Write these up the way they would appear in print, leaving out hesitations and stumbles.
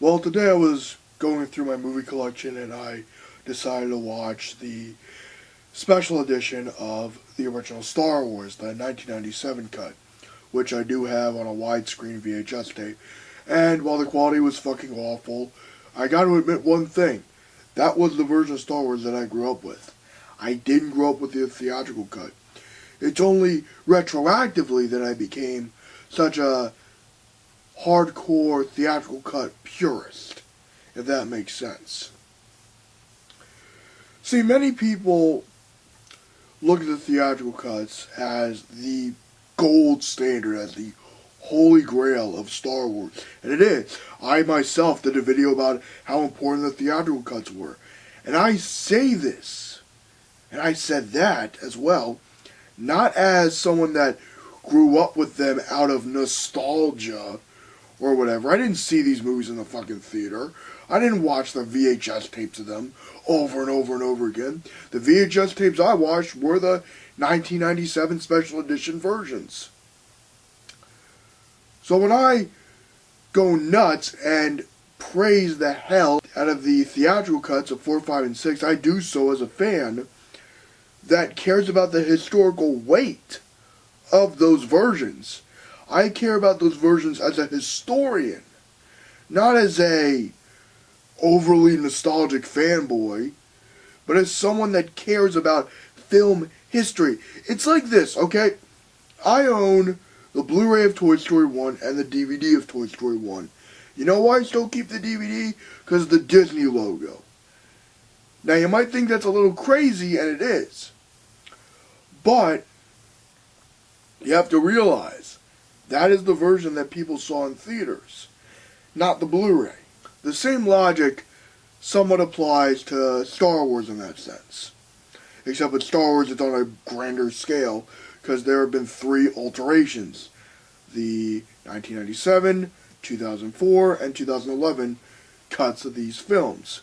Well, today I was going through my movie collection and I decided to watch the special edition of the original Star Wars, the 1997 cut, which I do have on a widescreen VHS tape. And while the quality was fucking awful, I gotta admit one thing. That was the version of Star Wars that I grew up with. I didn't grow up with the theatrical cut. It's only retroactively that I became such a hardcore theatrical cut purist, if that makes sense. See, many people look at the theatrical cuts as the gold standard, as the holy grail of Star Wars. And it is. I myself did a video about how important the theatrical cuts were. And I say this, and I said that as well, not as someone that grew up with them out of nostalgia or whatever. I didn't see these movies in the fucking theater. I didn't watch the VHS tapes of them over and over and over again. The VHS tapes I watched were the 1997 special edition versions. So when I go nuts and praise the hell out of the theatrical cuts of 4, 5, and 6, I do so as a fan that cares about the historical weight of those versions. I care about those versions as a historian, not as a overly nostalgic fanboy, but as someone that cares about film history. It's like this, okay? I own the Blu-ray of Toy Story 1 and the DVD of Toy Story 1. You know why I still keep the DVD? Because of the Disney logo. Now, you might think that's a little crazy, and it is. But you have to realize that is the version that people saw in theaters, not the Blu-ray. The same logic somewhat applies to Star Wars in that sense. Except with Star Wars, it's on a grander scale, because there have been 3 alterations. The 1997, 2004, and 2011 cuts of these films.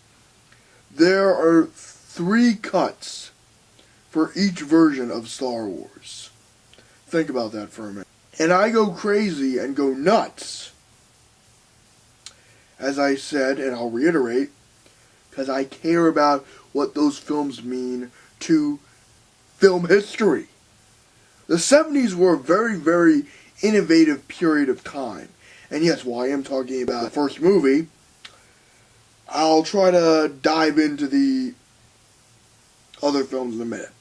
There are 3 cuts for each version of Star Wars. Think about that for a minute. And I go crazy and go nuts, as I said, and I'll reiterate, because I care about what those films mean to film history. The 70s were a very, very innovative period of time. And yes, while I am talking about the first movie, I'll try to dive into the other films in a minute.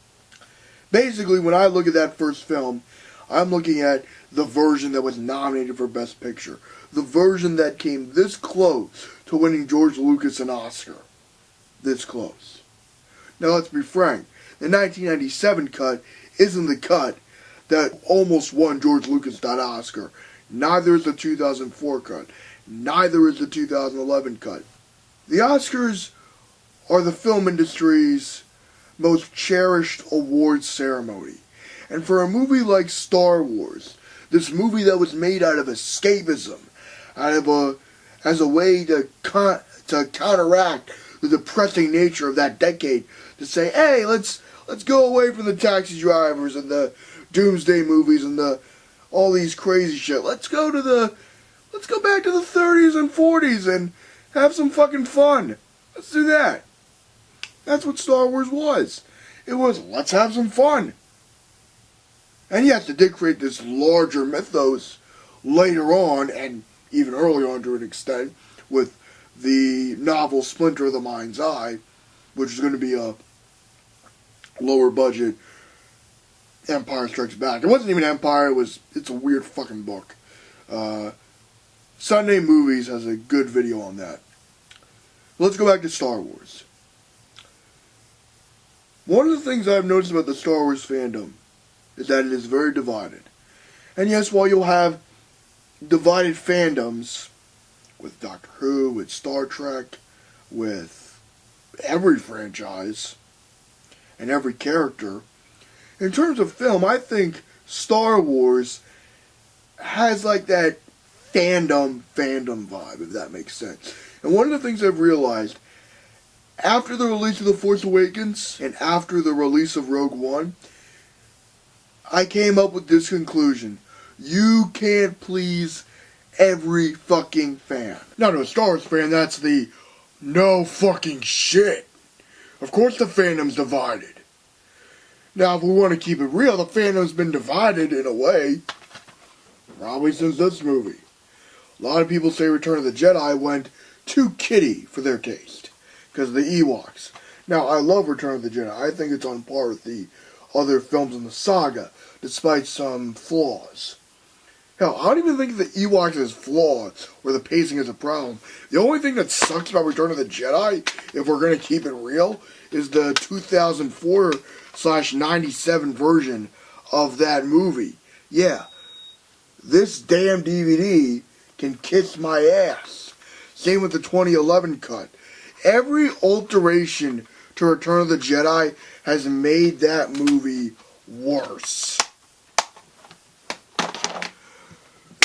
Basically, when I look at that first film, I'm looking at the version that was nominated for Best Picture. The version that came this close to winning George Lucas an Oscar. This close. Now let's be frank. The 1997 cut isn't the cut that almost won George Lucas that Oscar. Neither is the 2004 cut. Neither is the 2011 cut. The Oscars are the film industry's most cherished awards ceremony. And for a movie like Star Wars, this movie that was made out of escapism, as a way to counteract the depressing nature of that decade, to say, hey, let's go away from the taxi drivers and the doomsday movies and all these crazy shit. Let's go back to the 30s and 40s and have some fucking fun. Let's do that. That's what Star Wars was. It was, let's have some fun. And yes, it did create this larger mythos later on, and even earlier on to an extent, with the novel Splinter of the Mind's Eye, which is going to be a lower budget Empire Strikes Back. It wasn't even Empire, it's a weird fucking book. Sunday Movies has a good video on that. Let's go back to Star Wars. One of the things I've noticed about the Star Wars fandom is that it is very divided. And yes, while you'll have divided fandoms with Doctor Who, with Star Trek, with every franchise, and every character, in terms of film, I think Star Wars has like that fandom vibe, if that makes sense. And one of the things I've realized, after the release of The Force Awakens, and after the release of Rogue One, I came up with this conclusion. You can't please every fucking fan. Now to a Star Wars fan, that's the no fucking shit. Of course the fandom's divided. Now if we want to keep it real, the fandom's been divided in a way probably since this movie. A lot of people say Return of the Jedi went too kiddie for their taste because of the Ewoks. Now I love Return of the Jedi. I think it's on par with the other films in the saga, despite some flaws. Hell, I don't even think the Ewoks is flawed or the pacing is a problem. The only thing that sucks about Return of the Jedi, if we're going to keep it real, is the 2004/97 version of that movie. Yeah, this damn DVD can kiss my ass. Same with the 2011 cut. Every alteration to Return of the Jedi has made that movie worse.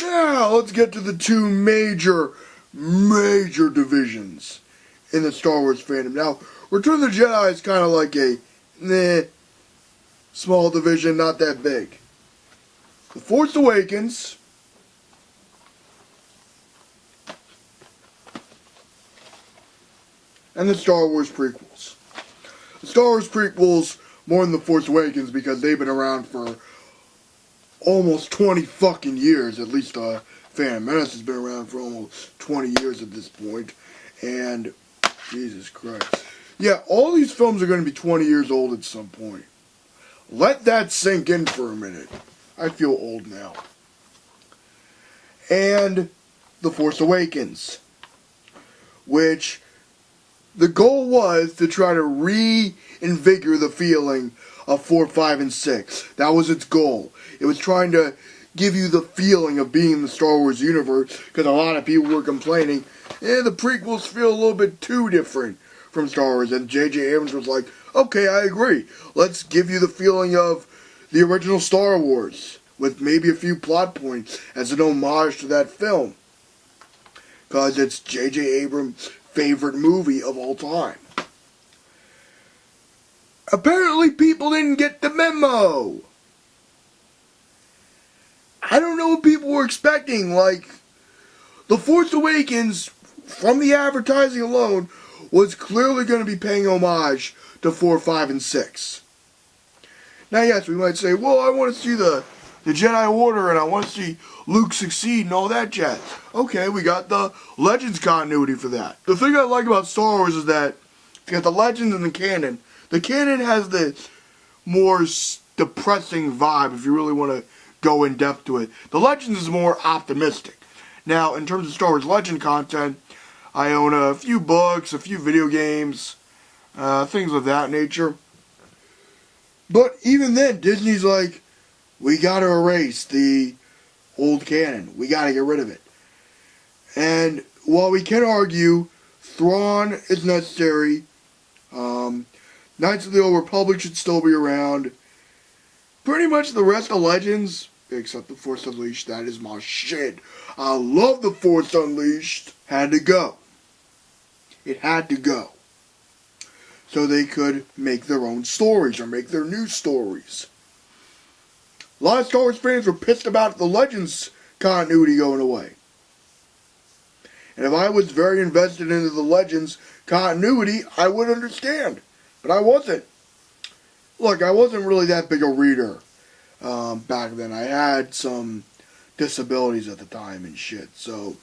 Now, let's get to the two major divisions in the Star Wars fandom. Now, Return of the Jedi is kind of like a small division, not that big. The Force Awakens and the Star Wars prequels. The Star Wars prequels more than the Force Awakens because they've been around for almost 20 fucking years. At least Phantom Menace has been around for almost 20 years at this point. And, Jesus Christ. Yeah, all these films are going to be 20 years old at some point. Let that sink in for a minute. I feel old now. And The Force Awakens, which the goal was to try to reinvigorate the feeling of 4, 5, and 6. That was its goal. It was trying to give you the feeling of being in the Star Wars universe, because a lot of people were complaining, the prequels feel a little bit too different from Star Wars, and J.J. Abrams was like, okay, I agree. Let's give you the feeling of the original Star Wars, with maybe a few plot points as an homage to that film, because it's J.J. Abrams' favorite movie of all time. Apparently people didn't get the memo. I don't know what people were expecting. Like, The Force Awakens, from the advertising alone, was clearly going to be paying homage to 4, 5, and 6. Now, yes, we might say, well, I want to see the Jedi Order, and I want to see Luke succeed and all that jazz. Okay, we got the Legends continuity for that. The thing I like about Star Wars is that you got the Legends and the canon. The canon has the more depressing vibe, if you really want to go in depth to it. The Legends is more optimistic. Now, in terms of Star Wars Legend content, I own a few books, a few video games, things of that nature. But even then, Disney's like, we gotta erase the old canon. We gotta get rid of it. And while we can argue Thrawn is necessary, Knights of the Old Republic should still be around, pretty much the rest of Legends, except the Force Unleashed, that is my shit. I love the Force Unleashed. Had to go. It had to go. So they could make their own stories or make their new stories. A lot of Star Wars fans were pissed about the Legends continuity going away. And if I was very invested into the Legends continuity, I would understand. But I wasn't. Look, I wasn't really that big a reader back then. I had some disabilities at the time and shit. So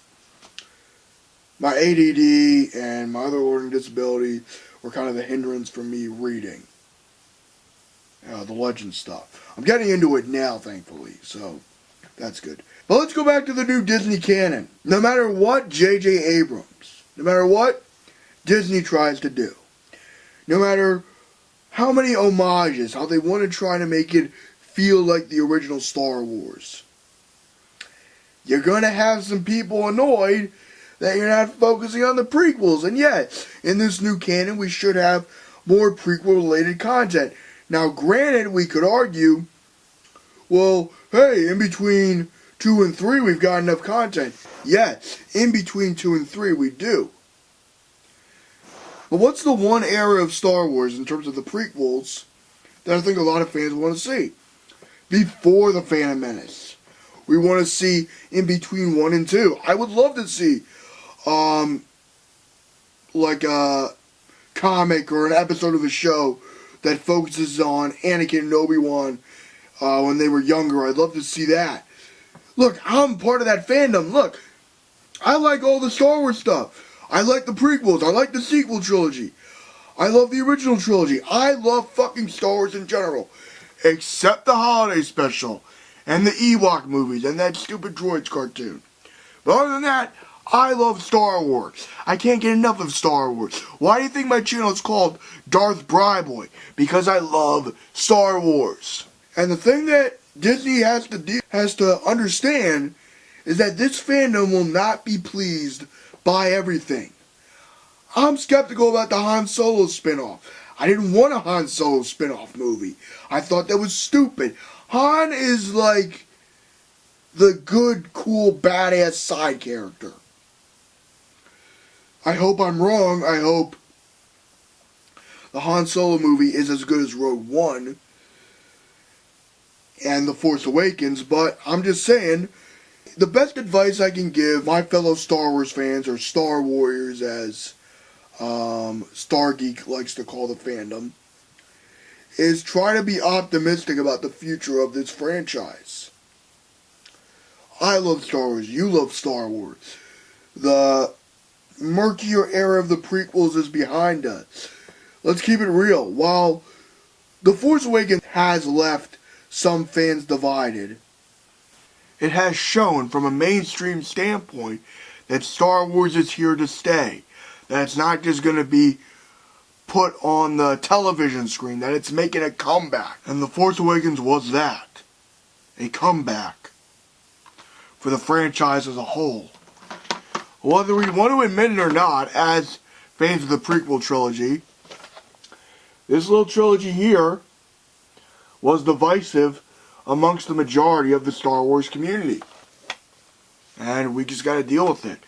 my ADD and my other learning disability were kind of a hindrance for me reading the Legend stuff. I'm getting into it now, thankfully, so that's good. But let's go back to the new Disney canon. No matter what J.J. Abrams, no matter what Disney tries to do, no matter how many homages, how they want to try to make it feel like the original Star Wars, you're going to have some people annoyed that you're not focusing on the prequels. And yet, in this new canon, we should have more prequel-related content. Now, granted, we could argue, well, hey, in between 2 and 3, we've got enough content. Yes, in between 2 and 3, we do. But what's the one era of Star Wars, in terms of the prequels, that I think a lot of fans want to see? Before The Phantom Menace. we want to see in between 1 and 2. I would love to see, like a comic or an episode of a show that focuses on Anakin and Obi-Wan when they were younger. I'd love to see that. Look, I'm part of that fandom. Look, I like all the Star Wars stuff. I like the prequels. I like the sequel trilogy. I love the original trilogy. I love fucking Star Wars in general. Except the holiday special. And the Ewok movies. And that stupid droids cartoon. But other than that, I love Star Wars. I can't get enough of Star Wars. Why do you think my channel is called darthbriboy? Because I love Star Wars. And the thing that Disney has to understand is that this fandom will not be pleased by everything. I'm skeptical about the Han Solo spinoff. I didn't want a Han Solo spinoff movie. I thought that was stupid. Han is like the good, cool, badass side character. I hope I'm wrong. I hope the Han Solo movie is as good as Rogue One and The Force Awakens, but I'm just saying, the best advice I can give my fellow Star Wars fans, or Star Warriors as Star Geek likes to call the fandom, is try to be optimistic about the future of this franchise. I love Star Wars. You love Star Wars. The murkier era of the prequels is behind us. Let's keep it real. While The Force Awakens has left some fans divided, it has shown from a mainstream standpoint that Star Wars is here to stay. That it's not just going to be put on the television screen, that it's making a comeback. And The Force Awakens was that. A comeback for the franchise as a whole. Whether we want to admit it or not, as fans of the prequel trilogy, this little trilogy here was divisive amongst the majority of the Star Wars community. And we just got to deal with it.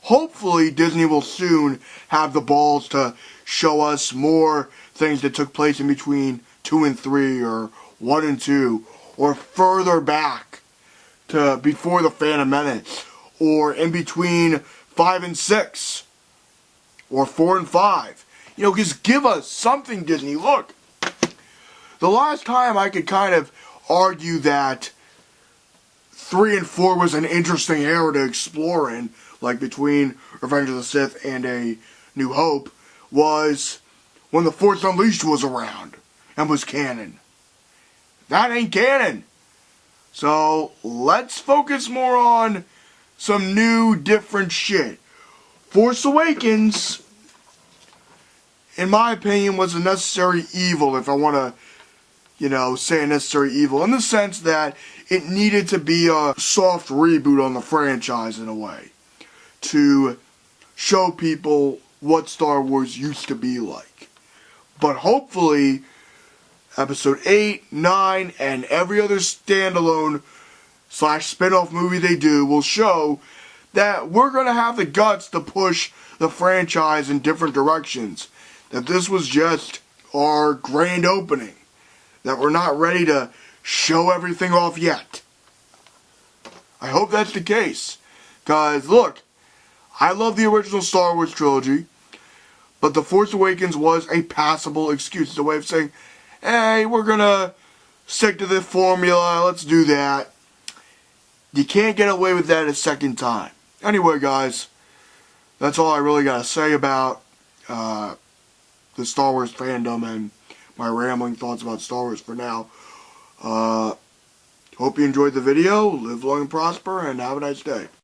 Hopefully Disney will soon have the balls to show us more things that took place in between 2 and 3, or 1 and 2, or further back to before the Phantom Menace, or in between 5 and 6, or 4 and 5. You know, just give us something, Disney. Look, the last time I could kind of argue that 3 and 4 was an interesting era to explore in, like between Revenge of the Sith and A New Hope, was when The Force Unleashed was around and was canon. That ain't canon. So let's focus more on some new, different shit. Force Awakens, in my opinion, was a necessary evil, if I want to, you know, say a necessary evil, in the sense that it needed to be a soft reboot on the franchise in a way, to show people what Star Wars used to be like. But hopefully, Episode 8, 9, and every other standalone / spin-off movie they do will show that we're going to have the guts to push the franchise in different directions. That this was just our grand opening. That we're not ready to show everything off yet. I hope that's the case. Because, look, I love the original Star Wars trilogy, but The Force Awakens was a passable excuse. It's a way of saying, hey, we're going to stick to the formula, let's do that. You can't get away with that a second time. Anyway, guys, that's all I really got to say about the Star Wars fandom and my rambling thoughts about Star Wars for now. Hope you enjoyed the video. Live long and prosper, and have a nice day.